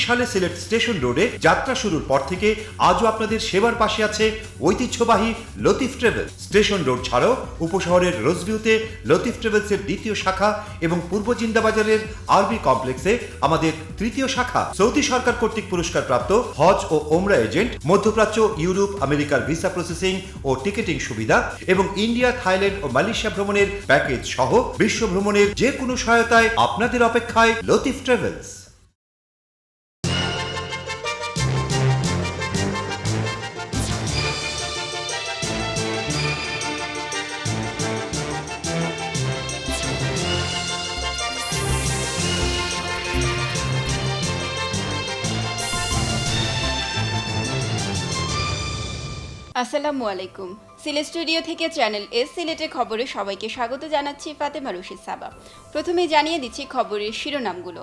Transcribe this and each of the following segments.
সালে সিলেট স্টেশন রোডে যাত্রা শুরুর পর থেকে আজও আপনাদের সেবার পাশে আছে ঐতিহ্যবাহী লতিফ ট্রাভেলস। স্টেশন রোড ছাড়াও উপশহরের রোজভিউতে লতিফ ট্রাভেলসের দ্বিতীয় শাখা এবং পূর্ব জিন্দাবাজারের আরবি কমপ্লেক্সে আমাদের তৃতীয় শাখা। সৌদি সরকার কর্তৃক পুরস্কারপ্রাপ্ত হজ ও ওমরা এজেন্ট, মধ্যপ্রাচ্য, ইউরোপ, আমেরিকার ভিসা প্রসেসিং ও টিকেটিং সুবিধা এবং ইন্ডিয়া, থাইল্যান্ড ও মালয়েশিয়া ভ্রমণের প্যাকেজ সহ বিশ্ব ভ্রমণের যে কোনো সহায়তায় আপনাদের অপেক্ষায় লতিফ ট্রাভেলস। আসসালামু আলাইকুম। সিলেট স্টুডিও থেকে চ্যানেল এস সিলেটের খবরে সবাইকে স্বাগত জানাচ্ছি ফাতেমা রশিদ সাবা। প্রথমেই জানিয়ে দিচ্ছি খবরের শিরোনামগুলো।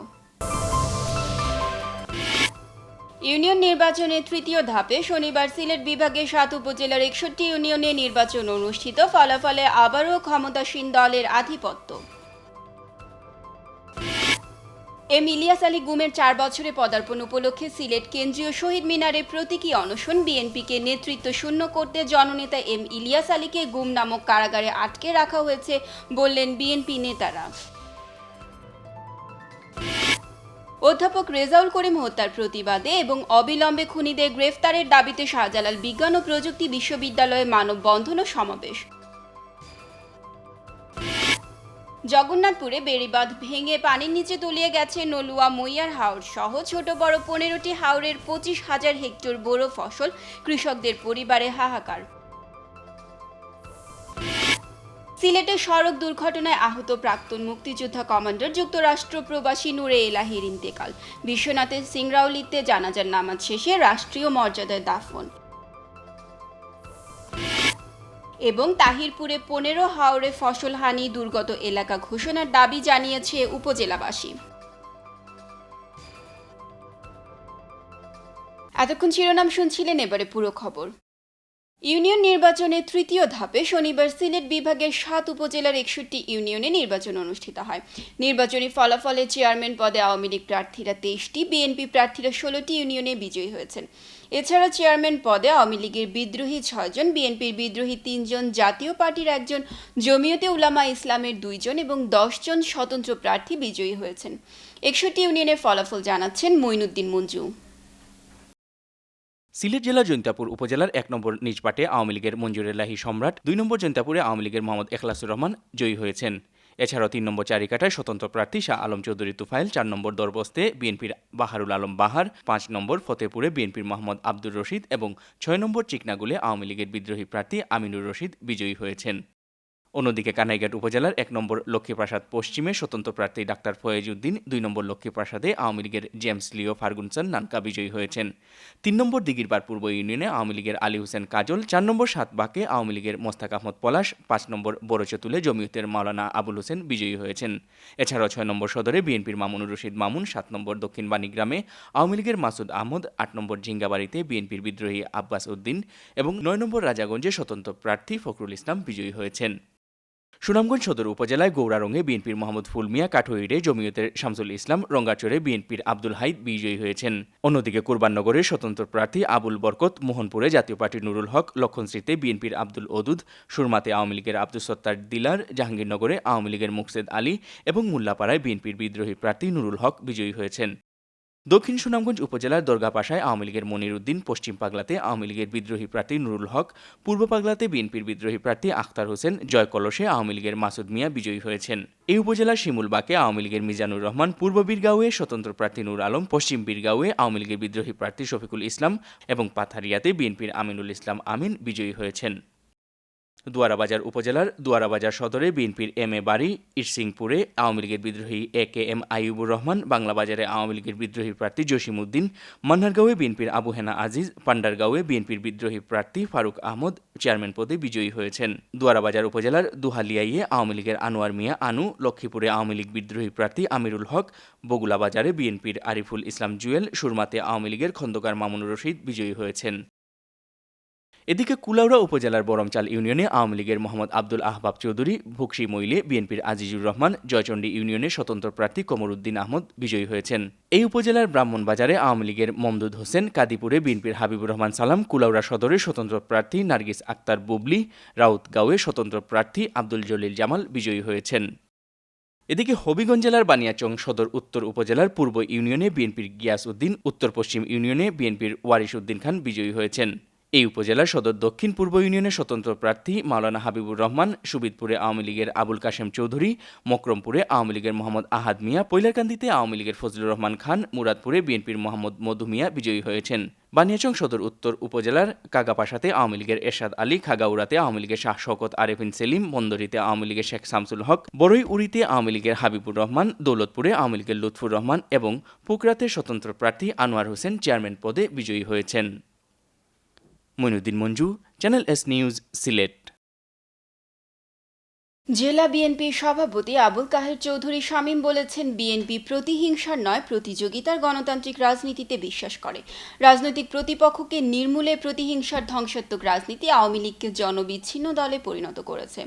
ইউনিয়ন নির্বাচনের তৃতীয় ধাপে শনিবার সিলেট বিভাগের 7 উপজেলার 61 ইউনিয়নে নির্বাচন অনুষ্ঠিত। ফলাফলে আবারও ক্ষমতাসীন দলের আধিপত্য। এম ইলিয়াস আলী গুমের 4 বছরে পদার্পণ উপলক্ষে সিলেট কেন্দ্রীয় শহীদ মিনারে প্রতীকী অনশন। বিএনপিকে নেতৃত্ব শূন্য করতে জননেতা এম ইলিয়াস আলীকে গুম নামক কারাগারে আটকে রাখা হয়েছে বললেন বিএনপি নেতারা। অধ্যাপক রেজাউল করিম হত্যার প্রতিবাদে এবং অবিলম্বে খুনিদের গ্রেফতারের দাবিতে শাহজালাল বিজ্ঞান ও প্রযুক্তি বিশ্ববিদ্যালয়ে মানববন্ধন ও সমাবেশ। জগন্নাথপুরে বেড়িবাঁধ ভেঙে পানির নিচে তলিয়ে গেছে নলুয়া মইয়ার হাওর সহ ছোট বড় 15টি হাওরের 25,000 হেক্টর বোরো ফসল। কৃষকদের পরিবারে হাহাকার। সিলেটে সড়ক দুর্ঘটনায় আহত প্রাক্তন মুক্তিযোদ্ধা কমান্ডার যুক্তরাষ্ট্র প্রবাসী নূরে এলাহির ইন্তেকাল। বিশ্বনাথের সিংরাউলিতে জানাজার নামাজ শেষে রাষ্ট্রীয় মর্যাদায় দাফন। এবং তাহিরপুরে 15 হাওরে ফসল হানি, দুর্গত এলাকা ঘোষণার দাবি জানিয়েছে উপজেলাবাসী। এতক্ষণ শিরোনাম শুনছিলেন, এবারে পুরো খবর। ইউনিয়ন নির্বাচনের তৃতীয় ধাপে শনিবার সিলেট বিভাগের 7 উপজেলার 61 ইউনিয়নে নির্বাচন অনুষ্ঠিত হয়। নির্বাচনী ফলাফলে চেয়ারম্যান পদে আওয়ামী লীগ প্রার্থীরা 23টি, বিএনপি প্রার্থীরা 16টি ইউনিয়নে বিজয়ী হয়েছেন। এছাড়া চেয়ারম্যান পদে আওয়ামী লীগের বিদ্রোহী 6 জন, বিএনপির বিদ্রোহী 3 জন, জাতীয় পার্টির 1 জন, জমিয়তে উলামা ইসলামের 2 জন এবং 10 জন স্বতন্ত্র প্রার্থী বিজয়ী হয়েছেন। 61 ইউনিয়নের ফলাফল জানাচ্ছেন মঈনুদ্দিন মঞ্জু। সিলেট জেলার জৈন্তাপুর উপজেলার 1 নম্বর নিজপাটে আওয়ামী লীগের মঞ্জুর এলাহি সম্রাট, 2 নম্বর জৈন্তাপুরে আওয়ামী লীগের মোহাম্মদ এখলাসুর রহমান জয়ী হয়েছেন। এছাড়াও 3 নম্বর চারিকাটায় স্বতন্ত্র প্রার্থী শাহ আলম চৌধুরী তুফাইল, 4 নম্বর দরবস্তে বিএনপির বাহারুল আলম বাহার, 5 নম্বর ফতেপুরে বিএনপির মোহাম্মদ আব্দুর রশিদ এবং 6 নম্বর চিকনাগুলে আওয়ামী লীগের বিদ্রোহী প্রার্থী আমিনুর রশিদ বিজয়ী হয়েছেন। অন্যদিকে কানাইঘাট উপজেলার 1 নম্বর লক্ষ্মীপ্রাসাদ পশ্চিমে স্বতন্ত্র প্রার্থী ডাক্তার ফয়েজ উদ্দিন, 2 নম্বর লক্ষ্মীপ্রাসাদে আওয়ামী লীগের জেমস লিও ফার্গুনসন নানকা বিজয়ী হয়েছেন। 3 নম্বর দিগিরপাড় পূর্ব ইউনিয়নে আওয়ামী লীগের আলী হোসেন কাজল, 4 নম্বর সাতবাকে আওয়ামী লীগের মোস্তাক আহমদ পলাশ, 5 নম্বর বড়চতুলে জমিয়তের মাওলানা আবুল হোসেন বিজয়ী হয়েছেন। এছাড়াও 6 নম্বর সদরে বিএনপির মামুনুর রশিদ মামুন, 7 নম্বর দক্ষিণ বাণীগ্রামে আওয়ামী লীগের মাসুদ আহমদ, 8 নম্বর ঝিঙ্গাবাড়িতে বিএনপির বিদ্রোহী আব্বাস উদ্দিন এবং 9 নম্বর রাজাগঞ্জে স্বতন্ত্র প্রার্থী ফখরুল ইসলাম বিজয়ী হয়েছেন। সুনামগঞ্জ সদর উপজেলায় গৌরারঙে বিএনপির মোহাম্মদ ফুল মিয়া, কাঠুইরে জমিয়তের শামসুল ইসলাম, রঙ্গাচরে বিএনপির আব্দুল হাইদ বিজয়ী হয়েছেন। অন্যদিকে কুরবাননগরের স্বতন্ত্র প্রার্থী আবুল বরকত, মোহনপুরে জাতীয় পার্টির নুরুল হক, লক্ষণশ্রীতে বিএনপির আব্দুল ওদুদ, সুরমাতে আওয়ামী লীগের আব্দুল সত্তার দিলার, জাহাঙ্গীরনগরে আওয়ামী লীগের মুকসেদ আলী এবং মোল্লাপাড়ায় বিএনপির বিদ্রোহী প্রার্থী নুরুল হক বিজয়ী হয়েছেন। দক্ষিণ সুনামগঞ্জ উপজেলার দরগাপাশায় আওয়ামী লীগের মনির উদ্দিন, পশ্চিম পাগলাতে আওয়ামী লীগের বিদ্রোহী প্রার্থী নুরুল হক, পূর্ব পাগলাতে বিএনপির বিদ্রোহী প্রার্থী আখতার হোসেন, জয়কলসে আওয়ামী লীগের মাসুদ মিয়া বিজয়ী হয়েছেন। এই উপজেলার শিমুলবাগে আওয়ামী লীগের মিজানুর রহমান, পূর্ব বীরগাঁওয়ে স্বতন্ত্র প্রার্থী নূর আলম, পশ্চিম বীরগাঁওয়ে আওয়ামী লীগের বিদ্রোহী প্রার্থী শফিকুল ইসলাম এবং পাথারিয়াতে বিএনপির আমিনুল ইসলাম আমিন বিজয়ী হয়েছেন। দুয়ারাবাজার উপজেলার দুয়ারাবাজার সদরে বিএনপির এম এ বাড়ি, ইরসিংপুরে আওয়ামী লীগের বিদ্রোহী AKM আইয়ুবুর রহমান, বাংলাবাজারে আওয়ামী লীগের বিদ্রোহী প্রার্থী জসিম উদ্দিন, মান্নারগাঁওয়ে বিএনপির আবু হেনা আজিজ, পান্ডারগাঁওয়ে বিএনপির বিদ্রোহী প্রার্থী ফারুক আহমদ চেয়ারম্যান পদে বিজয়ী হয়েছেন। দুয়ারাবাজার উপজেলার দুহালিয়াইয়ে আওয়ামী লীগের আনোয়ার মিয়া আনু, লক্ষ্মীপুরে আওয়ামী লীগ বিদ্রোহী প্রার্থী আমিরুল হক, বগুলা বাজারে বিএনপির আরিফুল ইসলাম জুয়েল, সুরমাতে আওয়ামী লীগের খন্দকার মামুনুর রশিদ বিজয়ী হয়েছেন। এদিকে কুলাউড়া উপজেলার বরমচাল ইউনিয়নে আওয়ামী লীগের মোহাম্মদ আব্দুল আহবাব চৌধুরী, ভুকসি মইলে বিএনপির আজিজুর রহমান, জয়চণ্ডী ইউনিয়নের স্বতন্ত্র প্রার্থী কমরুদ্দিন আহমদ বিজয়ী হয়েছেন। এই উপজেলার ব্রাহ্মণবাজারে আওয়ামী লীগের মমদুদ হোসেন, কাদিপুরে বিএনপির হাবিবুর রহমান সালাম, কুলাউড়া সদরের স্বতন্ত্র প্রার্থী নার্গিস আক্তার বুবলি, রাউতগাঁওয়ে স্বতন্ত্র প্রার্থী আব্দুল জলিল জামাল বিজয়ী হয়েছেন। এদিকে হবিগঞ্জ জেলার বানিয়াচং সদর উত্তর উপজেলার পূর্ব ইউনিয়নে বিএনপির গিয়াস উদ্দিন, উত্তর পশ্চিম ইউনিয়নে বিএনপির ওয়ারিশ উদ্দিন খান বিজয়ী হয়েছেন। এই উপজেলার সদর দক্ষিণ পূর্ব ইউনিয়নের স্বতন্ত্র প্রার্থী মাওলানা হাবিবুর রহমান, সুবিদপুরে আওয়ামী লীগের আবুল কাশেম চৌধুরী, মকরমপুরে আওয়ামী লীগের মোহাম্মদ আহাদ মিয়া, পৈলারকান্দিতে আওয়ামী লীগের ফজলুর রহমান খান, মুরাদপুরে বিএনপির মোহাম্মদ মধু মিয়া বিজয়ী হয়েছেন। বানিয়াচং সদর উত্তর উপজেলার কাগাপাশাতে আওয়ামী লীগের এরশাদ আলী, খাগাউড়াতে আওয়ামী লীগের শাহ শওকত আরেফিন সেলিম, বন্দরিতে আওয়ামী লীগের শেখ শামসুল হক, বড়ইউড়িতে আওয়ামী লীগের হাবিবুর রহমান, দৌলতপুরে আওয়ামী লীগের লুৎফুর রহমান এবং পুকরাতে স্বতন্ত্র প্রার্থী আনোয়ার হোসেন চেয়ারম্যান পদে বিজয়ী হয়েছেন। মইনুদ্দিন মঞ্জু, চ্যানেল এস নিউজ, সিলেট। জেলা বিএনপির সভাপতি আবুল কাহের চৌধুরী শামীম বলেছেন, বিএনপি প্রতিহিংসার নয়, প্রতিযোগিতার গণতান্ত্রিক রাজনীতিতে বিশ্বাস করে। রাজনৈতিক প্রতিপক্ষকে নির্মূলে প্রতিহিংসার ধ্বংসাত্মক রাজনীতি আওয়ামী লীগকে জনবিচ্ছিন্ন দলে পরিণত করেছে।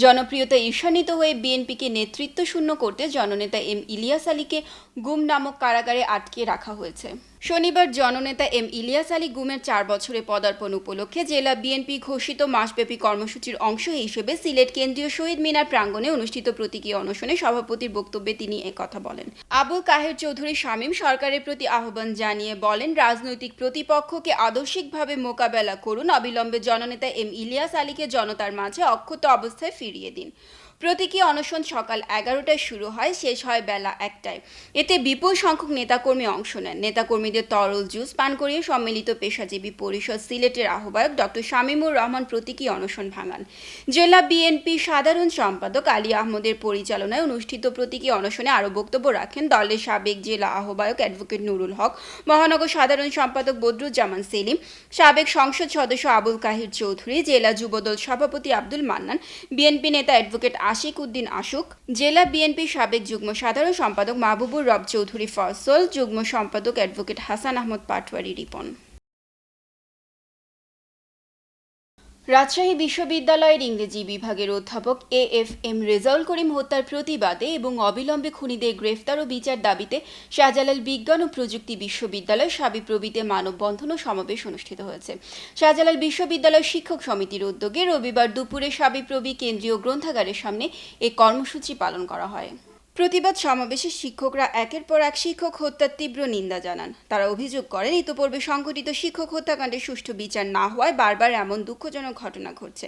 জনপ্রিয়তা ঈর্ষান্বিত হয়ে বিএনপিকে নেতৃত্ব শূন্য করতে জননেতা এম ইলিয়াস আলীকে গুম নামক কারাগারে আটকে রাখা হয়েছে। শনিবার জননেতা এম ইলিয়াস আলী গুমের 4 বছরে পদার্পণ উপলক্ষে জেলা বিএনপি ঘোষিত মাসব্যাপী কর্মসূচির অংশ হিসেবে সিলেট কেন্দ্রীয় শহীদ মিনার প্রাঙ্গণে অনুষ্ঠিত প্রতীকী অনশনে সভাপতির বক্তব্যে তিনি একথা বলেন। আবুল কাহের চৌধুরী শামীম সরকারের প্রতি আহ্বান জানিয়ে বলেন, রাজনৈতিক প্রতিপক্ষকে আদর্শিকভাবে মোকাবেলা করুন, অবিলম্বে জননেতা এম ইলিয়াস আলীকে জনতার মাঝে অক্ষত অবস্থায় ফিরিয়ে দিন। প্রতীকী অনশন সকাল 11টায় শুরু হয়, শেষ হয় বেলা 1টায়। এতে বিপুল সংখ্যক নেতাকর্মী অংশ নেন। নেতাকর্মীদের তরল জুস পান করিয়ে সম্মিলিত পেশাজীবী পরিষদ সিলেটের আহ্বায়ক ডক্টর শামীমুর রহমান প্রতীকী অনশন ভাঙান। জেলা বিএনপি সাধারণ সম্পাদক আলী আহমদের পরিচালনায় অনুষ্ঠিত প্রতীকী অনশনে আরও বক্তব্য রাখেন দলের সাবেক জেলা আহ্বায়ক অ্যাডভোকেট নুরুল হক, মহানগর সাধারণ সম্পাদক বদরুজ্জামান সেলিম, সাবেক সংসদ সদস্য আবুল কাহের চৌধুরী, জেলা যুবদল সভাপতি আব্দুল মান্নান, বিএনপি নেতা অ্যাডভোকেট আশিক উদ্দিন আশুক, জেলা বিএনপির সাবেক যুগ্ম সাধারণ সম্পাদক মাহবুবুর রব চৌধুরী ফয়সল, যুগ্ম সম্পাদক অ্যাডভোকেট হাসান আহমদ পাটোয়ারি রিপন। রাজশাহী বিশ্ববিদ্যালয়ের ইংরেজি বিভাগের অধ্যাপক AFM রেজাউল করিম হত্যার প্রতিবাদে এবং অবিলম্বে খুনিদের গ্রেফতার ও বিচার দাবিতে শাহজালাল বিজ্ঞান ও প্রযুক্তি বিশ্ববিদ্যালয় শাবিপ্রবিতে মানববন্ধন ও সমাবেশ অনুষ্ঠিত হয়েছে। শাহজালাল বিশ্ববিদ্যালয় শিক্ষক সমিতির উদ্যোগে রবিবার দুপুরে শাবিপ্রবি কেন্দ্রীয় গ্রন্থাগারের সামনে এই কর্মসূচি পালন করা হয়। প্রতিবাদ সমাবেশে শিক্ষকরা একের পর এক শিক্ষক হত্যার তীব্র নিন্দা জানান। তারা অভিযোগ করেন, ইতোপূর্বে সংঘটিত শিক্ষক হত্যাকাণ্ডের সুষ্ঠু বিচার না হওয়ায় বারবার এমন দুঃখজনক ঘটনা ঘটছে।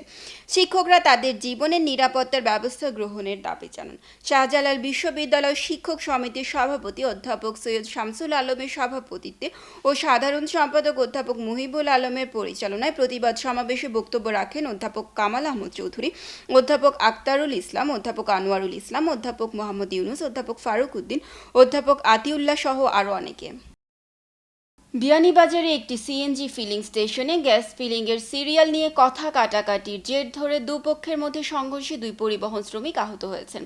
শিক্ষকরা তাদের জীবনের নিরাপত্তার ব্যবস্থা গ্রহণের দাবি জানান। শাহজালাল বিশ্ববিদ্যালয় শিক্ষক সমিতির সভাপতি অধ্যাপক সৈয়দ শামসুল আলমের সভাপতিত্বে ও সাধারণ সম্পাদক অধ্যাপক মুহিবুল আলমের পরিচালনায় প্রতিবাদ সমাবেশে বক্তব্য রাখেন অধ্যাপক কামাল আহমদ চৌধুরী, অধ্যাপক আক্তারুল ইসলাম, অধ্যাপক আনোয়ারুল ইসলাম, অধ্যাপক মোহাম্মদ ইউনুস, অধ্যাপক ফারুক উদ্দিন, অধ্যাপক আতিউল্লাহ সহ আরও অনেকে। বিয়ানীবাজারে একটি সিএনজি ফিলিং স্টেশনে গ্যাস ফিলিংয়ের সিরিয়াল নিয়ে কথা কাটাকাটির জের ধরে দুপক্ষের মধ্যে সংঘর্ষে 2 পরিবহন শ্রমিক আহত হয়েছেন।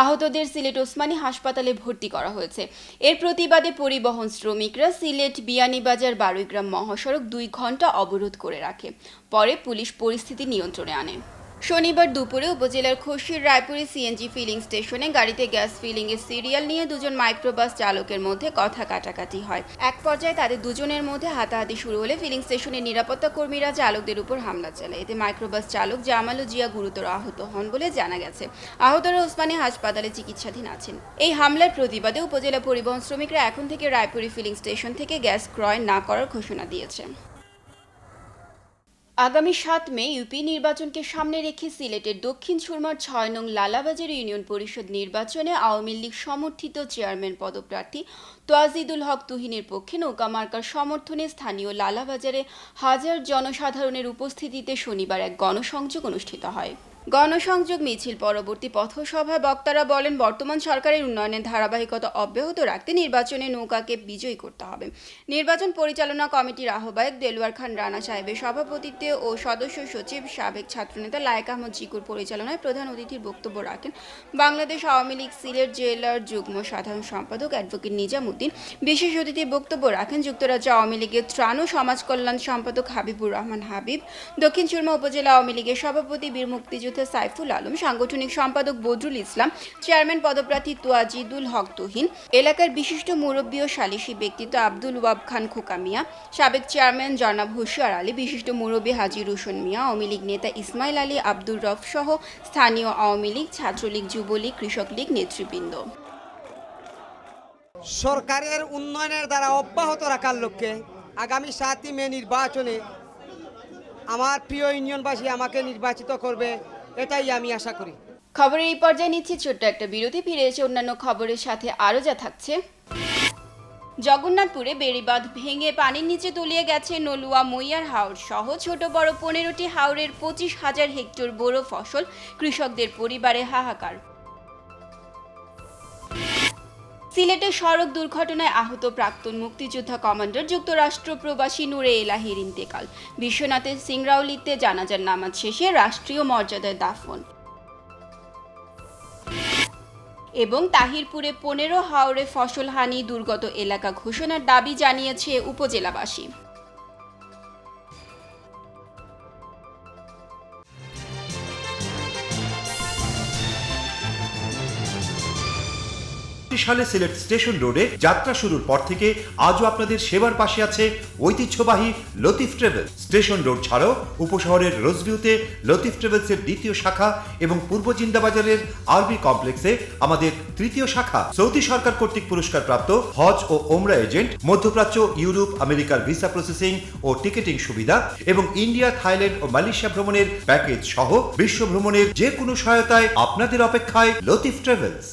আহতদের সিলেট ওসমানী হাসপাতালে ভর্তি করা হয়েছে। এর প্রতিবাদে পরিবহন শ্রমিকরা সিলেট বিয়ানীবাজার বারুইগ্রাম মহাসড়ক 2 ঘন্টা অবরোধ করে রাখে। পরে পুলিশ পরিস্থিতি নিয়ন্ত্রণে আনে। শনিবার দুপুরে উপজেলার খোরশির রায়পুরে সিএনজি ফিলিং স্টেশনে গাড়িতে গ্যাস ফিলিংয়ের সিরিয়াল নিয়ে 2 মাইক্রোবাস চালকের মধ্যে কথা কাটাকাটি হয়। এক পর্যায়ে তাদের দুজনের মধ্যে হাতাহাতি শুরু হলে ফিলিং স্টেশনের নিরাপত্তা কর্মীরা চালকদের উপর হামলা চালায়। এতে মাইক্রোবাস চালক জামাল জিয়া গুরুতর আহত হন বলে জানা গেছে। আহতরা ওসমানী হাসপাতালে চিকিৎসাধীন আছেন। এই হামলার প্রতিবাদে উপজেলা পরিবহন শ্রমিকরা এখন থেকে রায়পুরে ফিলিং স্টেশন থেকে গ্যাস ক্রয় না করার ঘোষণা দিয়েছে। আগামী 7 মে ইউপি নির্বাচনকে সামনে রেখে সিলেটের দক্ষিণ সুরমার 6 নং লালাবাজার ইউনিয়ন পরিষদ নির্বাচনে আওয়ামী লীগ সমর্থিত চেয়ারম্যান পদপ্রার্থী তোয়াজিদুল হক তুহিনের পক্ষে নৌকা মার্কার সমর্থনে স্থানীয় লালাবাজারে হাজার জনসাধারণের উপস্থিতিতে শনিবার এক গণসংযোগ অনুষ্ঠিত হয়। গণসংযোগ মিছিল পরবর্তী পথসভায় বক্তারা বলেন, বর্তমান সরকারের উন্নয়নের ধারাবাহিকতা অব্যাহত রাখতে নির্বাচনে নৌকাকে বিজয়ী করতে হবে। নির্বাচন পরিচালনা কমিটির আহ্বায়ক দেলোয়ার খান রানা সাহেবের সভাপতিত্বে ও সদস্য সচিব সাবেক ছাত্রনেতা লায়েক আহমদ জিকুর পরিচালনায় প্রধান অতিথির বক্তব্য রাখেন বাংলাদেশ আওয়ামী লীগ সিলেট জেলার যুগ্ম সাধারণ সম্পাদক অ্যাডভোকেট নিজামুদ্দিন। বিশেষ অতিথির বক্তব্য রাখেন যুক্তরাজ্য আওয়ামী লীগের ত্রাণ ও সমাজ কল্যাণ সম্পাদক হাবিবুর রহমান হাবিব, দক্ষিণ সুরমা উপজেলা আওয়ামী লীগের সভাপতি বীর মুক্তিযোদ্ধা সাইফুল আলম, সাংগঠনিক সম্পাদক বদরুল ইসলাম, চেয়ারম্যান পদপ্রার্থী তোয়াজিদুল হক তুহিন, এলাকার বিশিষ্ট মুরব্বী ও সালিশি ব্যক্তিত্ব আব্দুল ওয়াব খান খোকা মিয়া, সাবেক চেয়ারম্যান জনাব হুশিয়ার আলী, বিশিষ্ট মুরব্বী হাজী রুশন মিয়া, আওয়ামী লীগ নেতা ইসমাইল আলী, আব্দুর রফ সহ স্থানীয় আওয়ামী লীগ, ছাত্রলীগ, যুবলীগ, কৃষক লীগ নেতৃবৃন্দ। সরকারের উন্নয়নের দ্বারা অব্যাহত রাখার লক্ষ্যে আগামী 7ই মে নির্বাচনে আমার প্রিয় ইউনিয়নবাসী আমাকে নির্বাচিত করবে, এটাই আমি আশা করি। খবরের এই পর্যায়ে নিচ্ছি ছোট্ট একটা বিরতি। ফিরে এসে অন্যান্য খবরের সাথে আরও যা থাকছে। জগন্নাথপুরে বেড়িবাঁধ ভেঙে পানির নিচে তলিয়ে গেছে নলুয়া মইয়ার হাওর সহ ছোট বড় 15টি হাওরের 25,000 হেক্টর বোরো ফসল, কৃষকদের পরিবারে হাহাকার। সিলেটে সড়ক দুর্ঘটনায় আহত প্রাক্তন মুক্তিযোদ্ধা কমান্ডার যুক্তরাষ্ট্র প্রবাসী নূরে এলাহির ইন্তেকাল। বিশ্বনাথের সিংরাউলিতে জানাজার নামাজ শেষে রাষ্ট্রীয় মর্যাদায় দাফন। এবং তাহিরপুরে 15 হাওরে ফসল হানি, দুর্গত এলাকা ঘোষণার দাবি জানিয়েছে উপজেলাবাসী। সালে সিলেট স্টেশন রোডে যাত্রা শুরুর পর থেকে আজও আপনাদের সেবার পাশে আছে ঐতিহ্যবাহী লতিফ ট্রাভেলস। স্টেশন রোড ছাড়াও উপশহরের রোজভিউতে লতিফ ট্রাভেলসের দ্বিতীয় শাখা এবং পূর্ব জিন্দাবাজারের আরবি কমপ্লেক্সে আমাদের তৃতীয় শাখা। সৌদি সরকার কর্তৃক পুরস্কারপ্রাপ্ত হজ ও ওমরা এজেন্ট, মধ্যপ্রাচ্য, ইউরোপ, আমেরিকার ভিসা প্রসেসিং ও টিকেটিং সুবিধা এবং ইন্ডিয়া, থাইল্যান্ড ও মালয়েশিয়া ভ্রমণের প্যাকেজ সহ বিশ্ব ভ্রমণের যে কোনো সহায়তায় আপনাদের অপেক্ষায় লতিফ ট্রাভেলস।